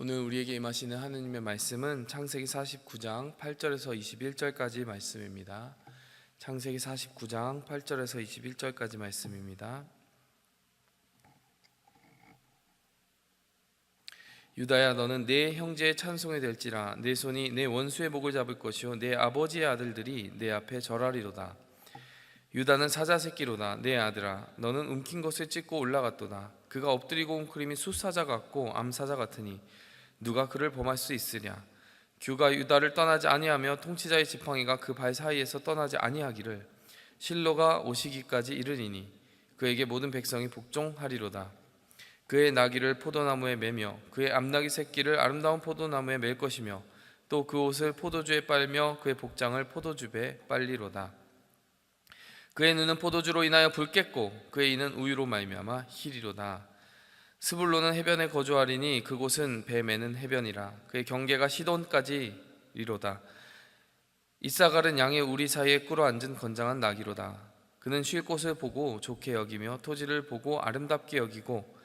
오늘 우리에게 임하시는 하느님의 말씀은 창세기 49장 8절에서 21절까지 말씀입니다. 창세기 49장 8절에서 21절까지 말씀입니다. 유다야, 너는 내 형제의 찬송이 될지라. 내 손이 내 원수의 목을 잡을 것이요 내 아버지의 아들들이 내 앞에 절하리로다. 유다는 사자 새끼로다. 내 아들아, 너는 움킨 것을 찢고 올라갔도다. 그가 엎드리고 웅크림이 숫사자 같고 암사자 같으니 누가 그를 범할 수 있으랴. 규가 유다를 떠나지 아니하며 통치자의 지팡이가 그 발 사이에서 떠나지 아니하기를 실로가 오시기까지 이르리니 그에게 모든 백성이 복종하리로다. 그의 나귀를 포도나무에 매며 그의 암나귀 새끼를 아름다운 포도나무에 맬 것이며 또 그 옷을 포도주에 빨며 그의 복장을 포도주에 빨리로다. 그의 눈은 포도주로 인하여 붉겠고 그의 이는 우유로 말미암아 희리로다. 스불론은 해변에 거주하리니 그곳은 배 매는 해변이라. 그의 경계가 시돈까지 이로다. 이사갈은 양의 우리 사이에 꿇어 앉은 건장한 나귀로다. 그는 쉴 곳을 보고 좋게 여기며 토지를 보고 아름답게 여기고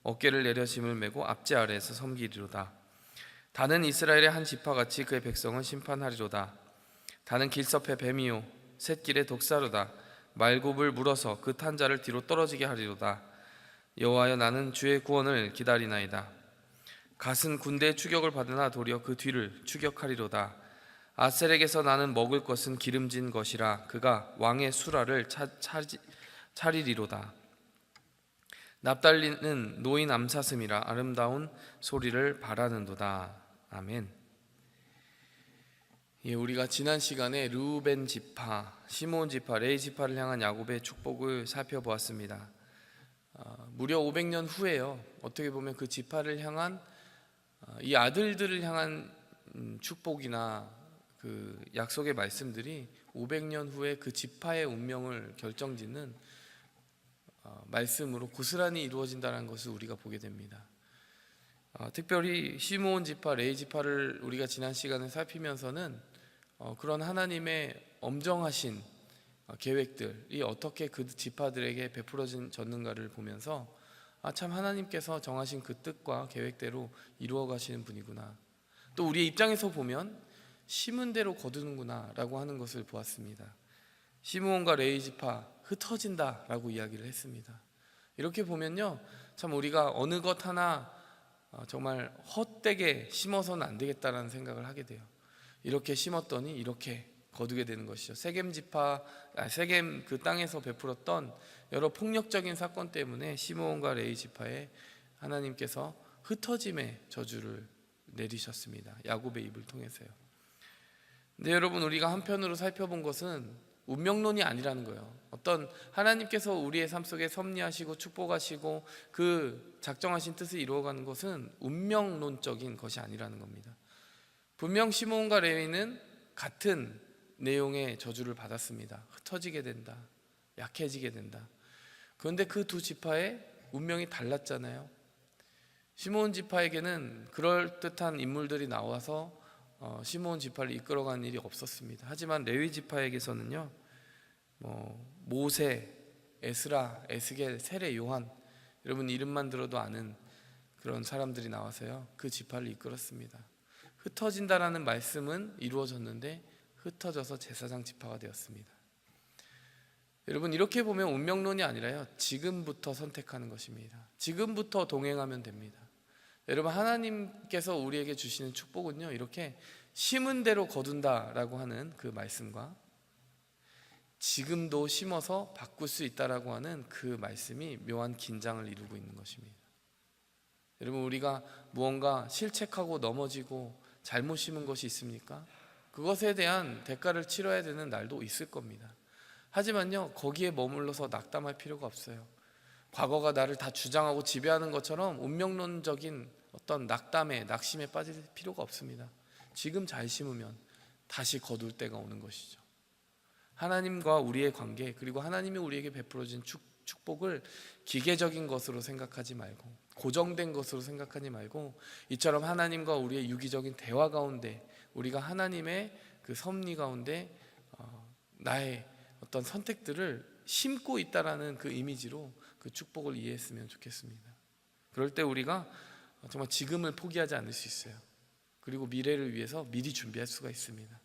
어깨를 내려 짐을 메고 앞제 아래에서 섬기리로다. 다는 이스라엘의 한 지파같이 그의 백성은 심판하리로다. 다는 길섭의 뱀이요 샛길의 독사로다. 말굽을 물어서 그 탄 자를 뒤로 떨어지게 하리로다. 여호와여, 나는 주의 구원을 기다리나이다. 갓은 군대의 추격을 받으나 도리어 그 뒤를 추격하리로다. 아셀에게서 나는 먹을 것은 기름진 것이라. 그가 왕의 수라를 차리리로다. 납달리는 노인 암사슴이라. 아름다운 소리를 바라는도다. 아멘. 우리가 지난 시간에 르우벤 지파, 시므온 지파, 레위 지파를 향한 야곱의 축복을 살펴보았습니다. 무려 500년 후에요. 어떻게 보면 그 지파를 향한 이 아들들을 향한 축복이나 그 약속의 말씀들이 500년 후에 그 지파의 운명을 결정짓는 말씀으로 고스란히 이루어진다는 것을 우리가 보게 됩니다. 특별히 시므온 지파, 레위 지파를 우리가 지난 시간에 살피면서는 그런 하나님의 엄정하신 계획들이 어떻게 그 지파들에게 베풀어졌는가를 보면서 참 하나님께서 정하신 그 뜻과 계획대로 이루어 가시는 분이구나, 또 우리의 입장에서 보면 심은 대로 거두는구나 라고 하는 것을 보았습니다. 시므온과 레위 지파 흩어진다 라고 이야기를 했습니다. 이렇게 보면요, 참 우리가 어느 것 하나 정말 헛되게 심어서는 안 되겠다라는 생각을 하게 돼요. 이렇게 심었더니 이렇게 거두게 되는 것이죠. 세겜 그 땅에서 베풀었던 여러 폭력적인 사건 때문에 시므온과 레위 지파에 하나님께서 흩어짐의 저주를 내리셨습니다. 야곱의 입을 통해서요. 근데 여러분, 우리가 한편으로 살펴본 것은 운명론이 아니라는 거예요. 어떤 하나님께서 우리의 삶 속에 섭리하시고 축복하시고 그 작정하신 뜻을 이루어가는 것은 운명론적인 것이 아니라는 겁니다. 분명 시므온과 레위는 같은 내용의 저주를 받았습니다. 흩어지게 된다, 약해지게 된다. 그런데 그 두 지파의 운명이 달랐잖아요. 시므온 지파에게는 그럴듯한 인물들이 나와서 시므온 지파를 이끌어가는 일이 없었습니다. 하지만 레위 지파에게서는요, 모세, 에스라, 에스겔, 세례, 요한, 여러분 이름만 들어도 아는 그런 사람들이 나와서요, 그 지파를 이끌었습니다. 흩어진다라는 말씀은 이루어졌는데 흩어져서 제사장 지파가 되었습니다. 여러분, 이렇게 보면 운명론이 아니라요, 지금부터 선택하는 것입니다. 지금부터 동행하면 됩니다. 여러분, 하나님께서 우리에게 주시는 축복은요, 이렇게 심은 대로 거둔다라고 하는 그 말씀과 지금도 심어서 바꿀 수 있다라고 하는 그 말씀이 묘한 긴장을 이루고 있는 것입니다. 여러분, 우리가 무언가 실책하고 넘어지고 잘못 심은 것이 있습니까? 그것에 대한 대가를 치러야 되는 날도 있을 겁니다. 하지만요, 거기에 머물러서 낙담할 필요가 없어요. 과거가 나를 다 주장하고 지배하는 것처럼 운명론적인 어떤 낙심에 빠질 필요가 없습니다. 지금 잘 심으면 다시 거둘 때가 오는 것이죠. 하나님과 우리의 관계, 그리고 하나님이 우리에게 베풀어진 축복을 기계적인 것으로 생각하지 말고, 고정된 것으로 생각하지 말고, 이처럼 하나님과 우리의 유기적인 대화 가운데, 우리가 하나님의 그 섭리 가운데 나의 어떤 선택들을 심고 있다라는 그 이미지로 그 축복을 이해했으면 좋겠습니다. 그럴 때 우리가 정말 지금을 포기하지 않을 수 있어요. 그리고 미래를 위해서 미리 준비할 수가 있습니다.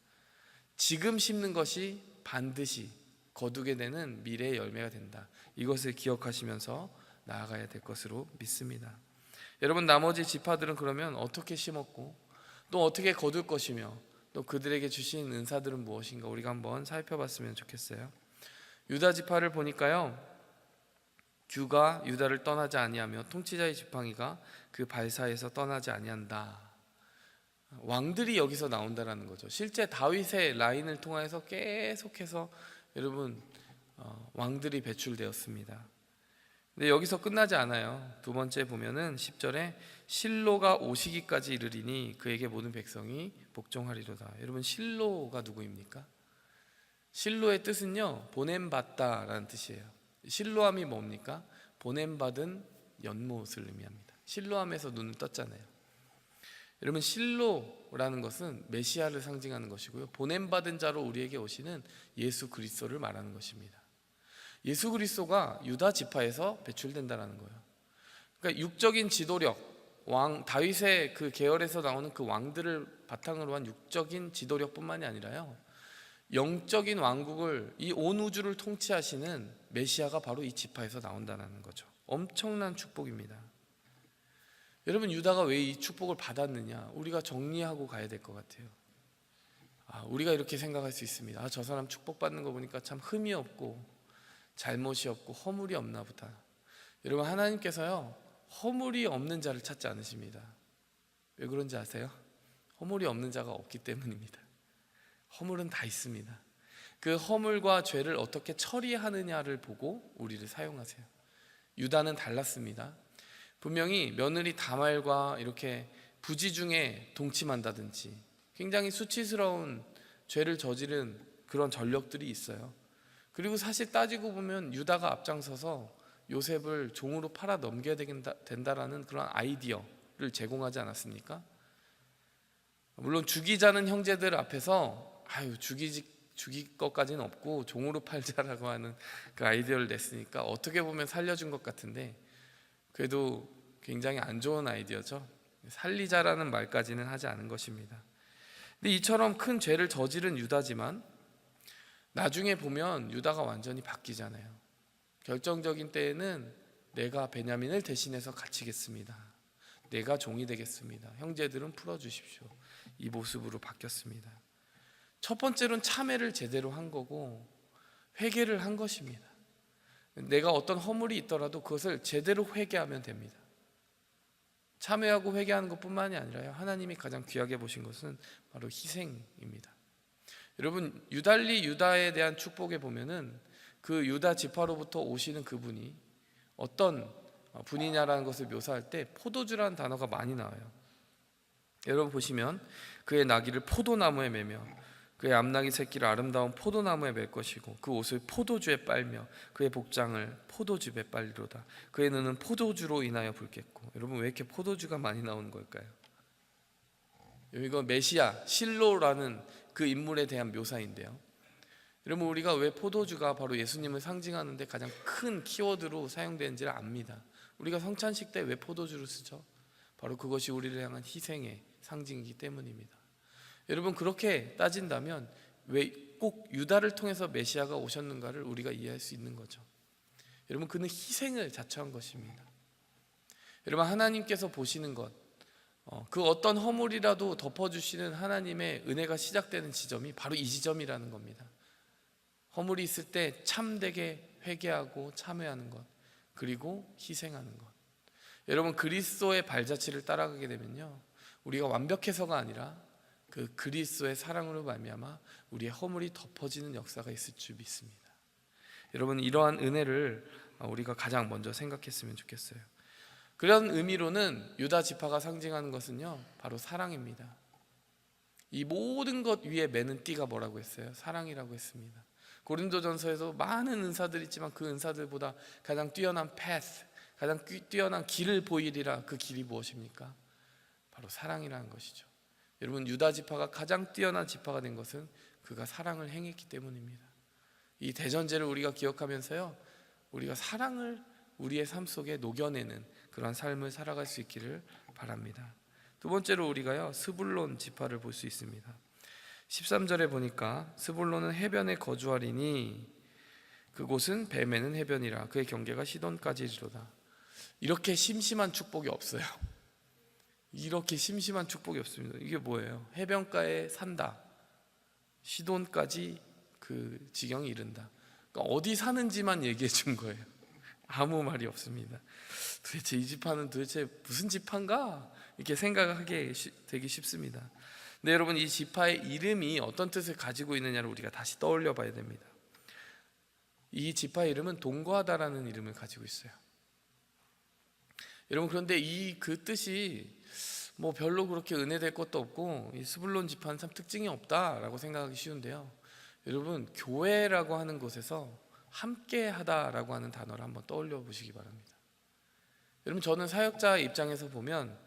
지금 심는 것이 반드시 거두게 되는 미래의 열매가 된다. 이것을 기억하시면서 나아가야 될 것으로 믿습니다. 여러분, 나머지 지파들은 그러면 어떻게 심었고 또 어떻게 거둘 것이며 또 그들에게 주신 은사들은 무엇인가 우리가 한번 살펴봤으면 좋겠어요. 유다 지파를 보니까요, 규가 유다를 떠나지 아니하며 통치자의 지팡이가 그 발사에서 떠나지 아니한다. 왕들이 여기서 나온다라는 거죠. 실제 다윗의 라인을 통해서 계속해서 여러분 왕들이 배출되었습니다. 근데 여기서 끝나지 않아요. 두 번째 보면은 10절에 실로가 오시기까지 이르리니 그에게 모든 백성이 복종하리로다. 여러분, 실로가 누구입니까? 실로의 뜻은요, 보냄받다라는 뜻이에요. 실로함이 뭡니까? 보냄받은 연못을 의미합니다. 실로함에서 눈을 떴잖아요. 여러분, 실로라는 것은 메시아를 상징하는 것이고요, 보냄받은 자로 우리에게 오시는 예수 그리스도를 말하는 것입니다. 예수 그리스도가 유다 지파에서 배출된다라는 거예요. 그러니까 육적인 지도력, 왕 다윗의 그 계열에서 나오는 그 왕들을 바탕으로 한 육적인 지도력뿐만이 아니라요, 영적인 왕국을, 이 온 우주를 통치하시는 메시아가 바로 이 지파에서 나온다는 거죠. 엄청난 축복입니다. 여러분, 유다가 왜 이 축복을 받았느냐, 우리가 정리하고 가야 될 것 같아요. 우리가 이렇게 생각할 수 있습니다. 저 사람 축복받는 거 보니까 참 흠이 없고 잘못이 없고 허물이 없나 보다. 여러분, 하나님께서요, 허물이 없는 자를 찾지 않으십니다. 왜 그런지 아세요? 허물이 없는 자가 없기 때문입니다. 허물은 다 있습니다. 그 허물과 죄를 어떻게 처리하느냐를 보고 우리를 사용하세요. 유다는 달랐습니다. 분명히 며느리 다말과 이렇게 부지 중에 동침한다든지 굉장히 수치스러운 죄를 저지른 그런 전력들이 있어요. 그리고 사실 따지고 보면 유다가 앞장서서 요셉을 종으로 팔아 넘겨야 된다라는 그런 아이디어를 제공하지 않았습니까? 물론 죽이자는 형제들 앞에서 죽일 것까지는 없고 종으로 팔자라고 하는 그 아이디어를 냈으니까 어떻게 보면 살려준 것 같은데, 그래도 굉장히 안 좋은 아이디어죠. 살리자라는 말까지는 하지 않은 것입니다. 근데 이처럼 큰 죄를 저지른 유다지만 나중에 보면 유다가 완전히 바뀌잖아요. 결정적인 때에는 내가 베냐민을 대신해서 갇히겠습니다. 내가 종이 되겠습니다. 형제들은 풀어주십시오. 이 모습으로 바뀌었습니다. 첫 번째로는 참회를 제대로 한 거고 회개를 한 것입니다. 내가 어떤 허물이 있더라도 그것을 제대로 회개하면 됩니다. 참회하고 회개하는 것뿐만이 아니라요, 하나님이 가장 귀하게 보신 것은 바로 희생입니다. 여러분, 유달리 유다에 대한 축복에 보면은 그 유다 지파로부터 오시는 그분이 어떤 분이냐라는 것을 묘사할 때 포도주라는 단어가 많이 나와요. 여러분 보시면 그의 나귀를 포도나무에 매며 그의 암나귀 새끼를 아름다운 포도나무에 맬 것이고 그 옷을 포도주에 빨며 그의 복장을 포도즙에 빨리로다. 그의 눈은 포도주로 인하여 붉겠고. 여러분, 왜 이렇게 포도주가 많이 나오는 걸까요? 이거 메시아 실로라는 그 인물에 대한 묘사인데요, 여러분, 우리가 왜 포도주가 바로 예수님을 상징하는 데 가장 큰 키워드로 사용되는지를 압니다. 우리가 성찬식 때 왜 포도주를 쓰죠? 바로 그것이 우리를 향한 희생의 상징이기 때문입니다. 여러분, 그렇게 따진다면 왜 꼭 유다를 통해서 메시아가 오셨는가를 우리가 이해할 수 있는 거죠. 여러분, 그는 희생을 자처한 것입니다. 여러분, 하나님께서 보시는 것, 그 어떤 허물이라도 덮어주시는 하나님의 은혜가 시작되는 지점이 바로 이 지점이라는 겁니다. 허물이 있을 때 참되게 회개하고 참회하는 것, 그리고 희생하는 것. 여러분, 그리스도의 발자취를 따라가게 되면요, 우리가 완벽해서가 아니라 그 그리스도의 사랑으로 말미암아 우리의 허물이 덮어지는 역사가 있을 줄 믿습니다. 여러분, 이러한 은혜를 우리가 가장 먼저 생각했으면 좋겠어요. 그런 의미로는 유다 지파가 상징하는 것은요, 바로 사랑입니다. 이 모든 것 위에 매는 띠가 뭐라고 했어요? 사랑이라고 했습니다. 고린도전서에도 많은 은사들이 있지만 그 은사들보다 가장 뛰어난 path, 가장 뛰어난 길을 보이리라. 그 길이 무엇입니까? 바로 사랑이라는 것이죠. 여러분, 유다 지파가 가장 뛰어난 지파가 된 것은 그가 사랑을 행했기 때문입니다. 이 대전제를 우리가 기억하면서요, 우리가 사랑을 우리의 삶 속에 녹여내는 그런 삶을 살아갈 수 있기를 바랍니다. 두 번째로 우리가요, 스불론 지파를 볼 수 있습니다. 13절에 보니까 스불론은 해변에 거주하리니 그곳은 뱀에는 해변이라 그의 경계가 시돈까지 이르도다. 이렇게 심심한 축복이 없어요. 이렇게 심심한 축복이 없습니다. 이게 뭐예요? 해변가에 산다, 시돈까지 그 지경이 이른다. 그러니까 어디 사는지만 얘기해 준 거예요. 아무 말이 없습니다. 도대체 이 지파는 도대체 무슨 지파인가? 이렇게 생각하게 되기 쉽습니다. 근데 여러분, 이 지파의 이름이 어떤 뜻을 가지고 있느냐를 우리가 다시 떠올려 봐야 됩니다. 이 지파의 이름은 동거하다라는 이름을 가지고 있어요. 여러분, 그런데 그 뜻이 뭐 별로 그렇게 은혜될 것도 없고 이 스불론 지파는 참 특징이 없다라고 생각하기 쉬운데요. 여러분, 교회라고 하는 곳에서 함께하다라고 하는 단어를 한번 떠올려 보시기 바랍니다. 여러분, 저는 사역자 입장에서 보면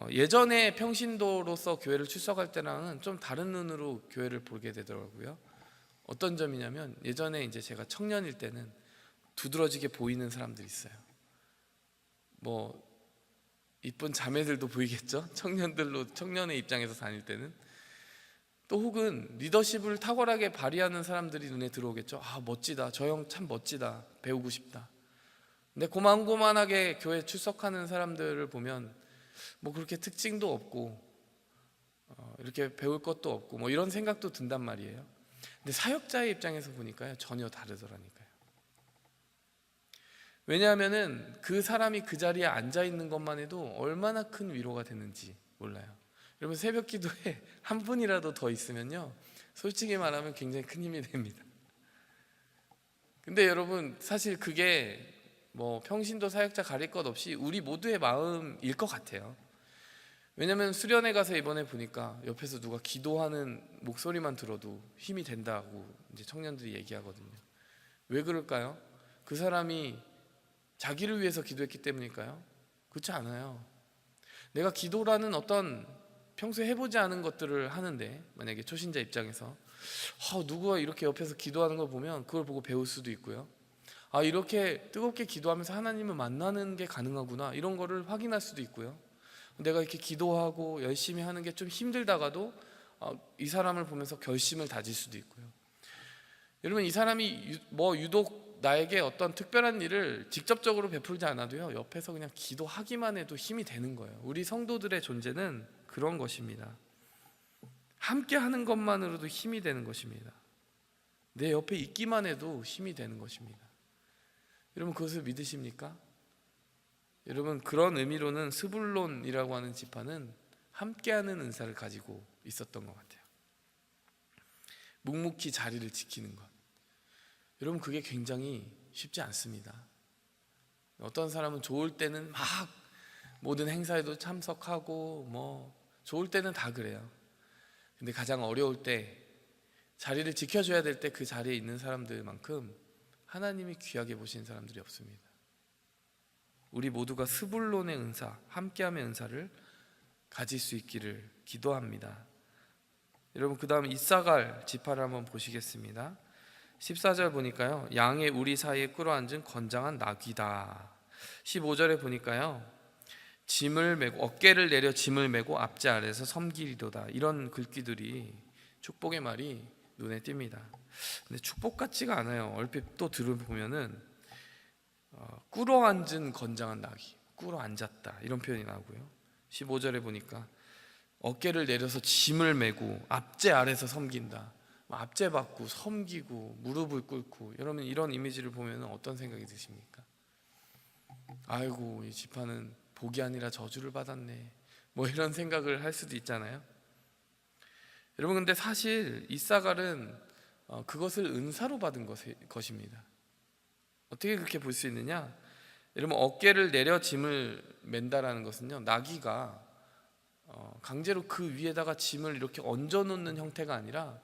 예전에 평신도로서 교회를 출석할 때랑은 좀 다른 눈으로 교회를 보게 되더라고요. 어떤 점이냐면, 예전에 이제 제가 청년일 때는 두드러지게 보이는 사람들이 있어요. 뭐 이쁜 자매들도 보이겠죠? 청년의 입장에서 다닐 때는. 또 혹은 리더십을 탁월하게 발휘하는 사람들이 눈에 들어오겠죠. 아, 멋지다, 저 형 참 멋지다, 배우고 싶다. 근데 고만고만하게 교회 출석하는 사람들을 보면 뭐 그렇게 특징도 없고 이렇게 배울 것도 없고 뭐 이런 생각도 든단 말이에요. 근데 사역자의 입장에서 보니까요, 전혀 다르더라니까요. 왜냐하면은 그 사람이 그 자리에 앉아 있는 것만 해도 얼마나 큰 위로가 되는지 몰라요. 여러분, 새벽 기도에 한 분이라도 더 있으면요, 솔직히 말하면 굉장히 큰 힘이 됩니다. 근데 여러분, 사실 그게 뭐 평신도 사역자 가릴 것 없이 우리 모두의 마음일 것 같아요. 왜냐면 수련회 가서 이번에 보니까 옆에서 누가 기도하는 목소리만 들어도 힘이 된다고 이제 청년들이 얘기하거든요. 왜 그럴까요? 그 사람이 자기를 위해서 기도했기 때문일까요? 그렇지 않아요. 내가 기도라는 어떤 평소에 해보지 않은 것들을 하는데, 만약에 초신자 입장에서 누구가 이렇게 옆에서 기도하는 걸 보면 그걸 보고 배울 수도 있고요. 아, 이렇게 뜨겁게 기도하면서 하나님을 만나는 게 가능하구나, 이런 거를 확인할 수도 있고요. 내가 이렇게 기도하고 열심히 하는 게 좀 힘들다가도 이 사람을 보면서 결심을 다질 수도 있고요. 여러분, 이 사람이 유독 나에게 어떤 특별한 일을 직접적으로 베풀지 않아도요, 옆에서 그냥 기도하기만 해도 힘이 되는 거예요. 우리 성도들의 존재는 그런 것입니다. 함께 하는 것만으로도 힘이 되는 것입니다. 내 옆에 있기만 해도 힘이 되는 것입니다. 여러분, 그것을 믿으십니까? 여러분, 그런 의미로는 스불론이라고 하는 지파는 함께하는 은사를 가지고 있었던 것 같아요. 묵묵히 자리를 지키는 것, 여러분, 그게 굉장히 쉽지 않습니다. 어떤 사람은 좋을 때는 막 모든 행사에도 참석하고 뭐 좋을 때는 다 그래요. 근데 가장 어려울 때, 자리를 지켜줘야 될 때 그 자리에 있는 사람들만큼 하나님이 귀하게 보시는 사람들이 없습니다. 우리 모두가 스불론의 은사, 함께함의 은사를 가질 수 있기를 기도합니다. 여러분, 그 다음 이사갈 지파를 한번 보시겠습니다. 14절 보니까요, 양의 우리 사이에 끌어앉은 건장한 나귀다. 15절에 보니까요, 짐을 메고 어깨를 내려 짐을 메고 앞제 아래서 섬기리도다. 이런 글귀들이, 축복의 말이 눈에 띕니다. 근데 축복 같지가 않아요. 얼핏 또 들어보면은 꿇어앉은 건장한 나귀, 꿇어앉았다, 이런 표현이 나오고요. 15절에 보니까 어깨를 내려서 짐을 메고 앞제 아래서 섬긴다. 앞제 받고 섬기고 무릎을 꿇고, 여러분, 이런 이미지를 보면 어떤 생각이 드십니까? 아이고, 이 지파는 복이 아니라 저주를 받았네, 뭐 이런 생각을 할 수도 있잖아요. 여러분, 근데 사실 이사갈은 그것을 은사로 받은 것입니다. 어떻게 그렇게 볼 수 있느냐? 여러분, 어깨를 내려 짐을 맨다라는 것은요, 나귀가 강제로 그 위에다가 짐을 이렇게 얹어 놓는 형태가 아니라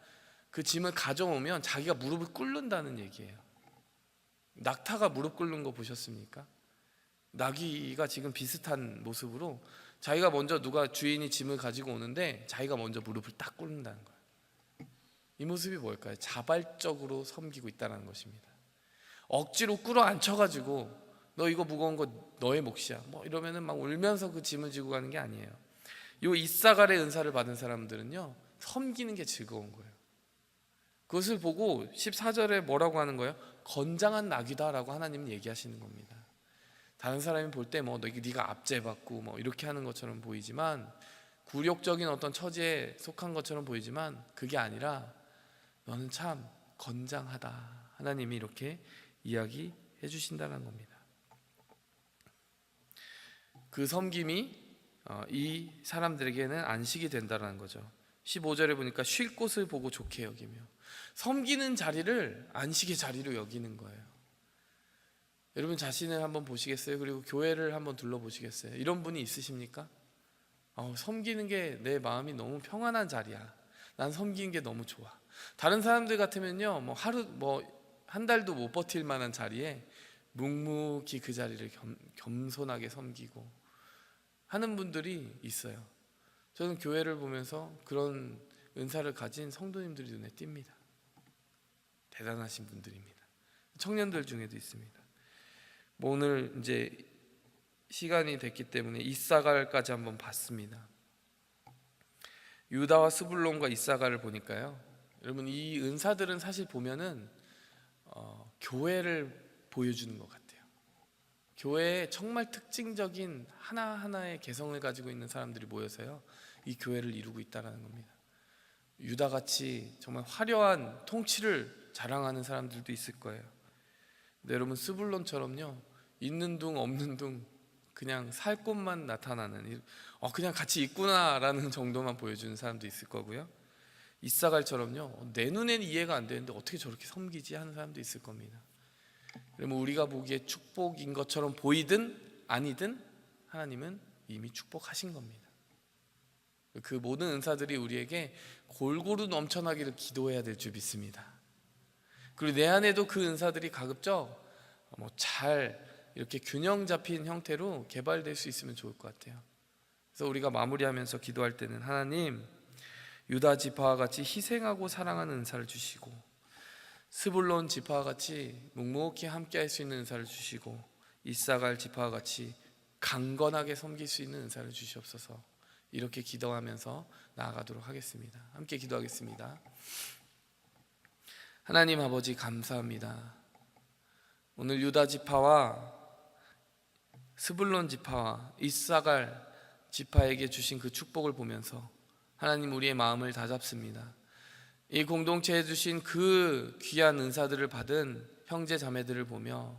그 짐을 가져오면 자기가 무릎을 꿇는다는 얘기예요. 낙타가 무릎 꿇는 거 보셨습니까? 나귀가 지금 비슷한 모습으로 자기가 먼저, 누가 주인이 짐을 가지고 오는데 자기가 먼저 무릎을 딱 꿇는다는 거예요. 이 모습이 뭘까요? 자발적으로 섬기고 있다는 것입니다. 억지로 끌어앉혀가지고 너 이거 무거운 거 너의 몫이야. 뭐 이러면은 막 울면서 그 짐을 지고 가는 게 아니에요. 요 이사갈의 은사를 받은 사람들은요, 섬기는 게 즐거운 거예요. 그것을 보고 14절에 뭐라고 하는 거예요? 건장한 낙이다라고 하나님은 얘기하시는 겁니다. 다른 사람이 볼 때 뭐 네가 압제받고 뭐 이렇게 하는 것처럼 보이지만, 굴욕적인 어떤 처지에 속한 것처럼 보이지만, 그게 아니라 너는 참 건장하다. 하나님이 이렇게 이야기해 주신다는 겁니다. 그 섬김이 이 사람들에게는 안식이 된다는 거죠. 15절에 보니까 쉴 곳을 보고 좋게 여기며, 섬기는 자리를 안식의 자리로 여기는 거예요. 여러분 자신을 한번 보시겠어요? 그리고 교회를 한번 둘러보시겠어요? 이런 분이 있으십니까? 섬기는 게 내 마음이 너무 평안한 자리야. 난 섬기는 게 너무 좋아. 다른 사람들 같으면요, 뭐 하루 한 달도 못 버틸 만한 자리에 묵묵히 그 자리를 겸손하게 섬기고 하는 분들이 있어요. 저는 교회를 보면서 그런 은사를 가진 성도님들이 눈에 띕니다. 대단하신 분들입니다. 청년들 중에도 있습니다. 뭐 오늘 이제 시간이 됐기 때문에 이사갈까지 한번 봤습니다. 유다와 스불론과 이사갈을 보니까요, 여러분 이 은사들은 사실 보면은 교회를 보여주는 것 같아요. 교회에 정말 특징적인 하나하나의 개성을 가지고 있는 사람들이 모여서요, 이 교회를 이루고 있다는 겁니다. 유다같이 정말 화려한 통치를 자랑하는 사람들도 있을 거예요. 근데 여러분 스불론처럼요, 있는 둥 없는 둥 그냥 살 곳만 나타나는, 그냥 같이 있구나라는 정도만 보여주는 사람도 있을 거고요. 이사갈처럼요, 내 눈에는 이해가 안 되는데 어떻게 저렇게 섬기지 하는 사람도 있을 겁니다. 그러면 우리가 보기에 축복인 것처럼 보이든 아니든 하나님은 이미 축복하신 겁니다. 그 모든 은사들이 우리에게 골고루 넘쳐나기를 기도해야 될 줄 믿습니다. 그리고 내 안에도 그 은사들이 가급적 잘 이렇게 균형 잡힌 형태로 개발될 수 있으면 좋을 것 같아요. 그래서 우리가 마무리하면서 기도할 때는, 하나님, 유다 지파와 같이 희생하고 사랑하는 은사를 주시고, 스불론 지파와 같이 묵묵히 함께 할 수 있는 은사를 주시고, 이사갈 지파와 같이 강건하게 섬길 수 있는 은사를 주시옵소서. 이렇게 기도하면서 나아가도록 하겠습니다. 함께 기도하겠습니다. 하나님 아버지, 감사합니다. 오늘 유다 지파와 스불론 지파와 이사갈 지파에게 주신 그 축복을 보면서 하나님, 우리의 마음을 다잡습니다. 이 공동체에 주신 그 귀한 은사들을 받은 형제 자매들을 보며,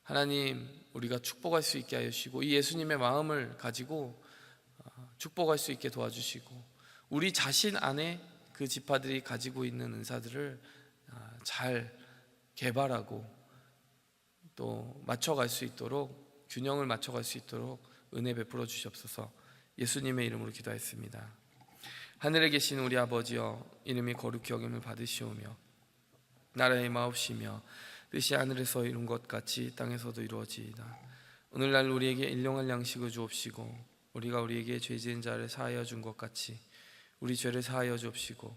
하나님, 우리가 축복할 수 있게 하여 주시고, 이 예수님의 마음을 가지고 축복할 수 있게 도와주시고, 우리 자신 안에 그 지파들이 가지고 있는 은사들을 잘 개발하고 또 맞춰갈 수 있도록, 균형을 맞춰갈 수 있도록 은혜 베풀어 주시옵소서. 예수님의 이름으로 기도했습니다. 하늘에 계신 우리 아버지여, 이름이 거룩히 여김을 받으시오며 나라의 마옵시며 뜻이 하늘에서 이룬 것 같이 땅에서도 이루어지이다. 오늘날 우리에게 일용할 양식을 주옵시고, 우리가 우리에게 죄 지은 자를 사하여 준 것 같이 우리 죄를 사하여 주옵시고,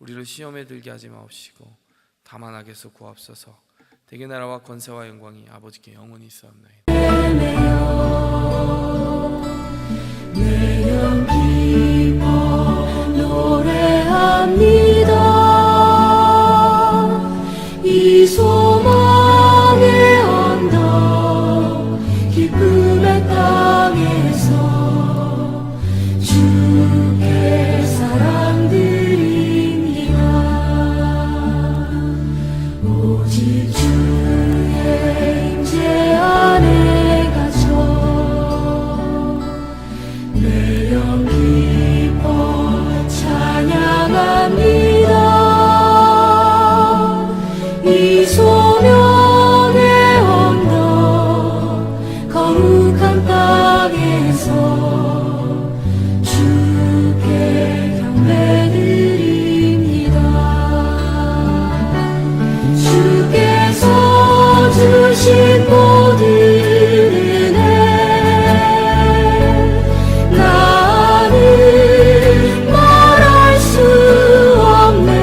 우리를 시험에 들게 하지 마옵시고 다만 악에서 구하옵소서. 대개 나라와 권세와 영광이 아버지께 영원히 있사옵나이다. 내 영 기뻐 노래합니다. 이 소망의 언덕 기쁨의 땅에서 주께 사랑 드립니다. 오직 주의 임재 안에 갇혀 내 영 기뻐 찬양합니다. 이 소명의 언덕 거룩한 땅에서 주께 경배드립니다. 주께서 주신 모든 은혜 나는 말할 수 없네.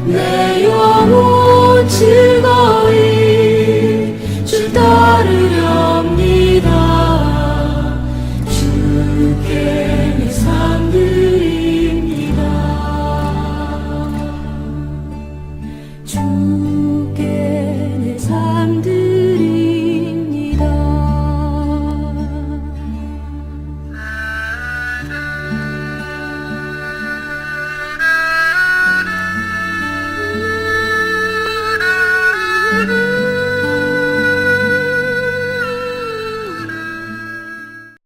내 영혼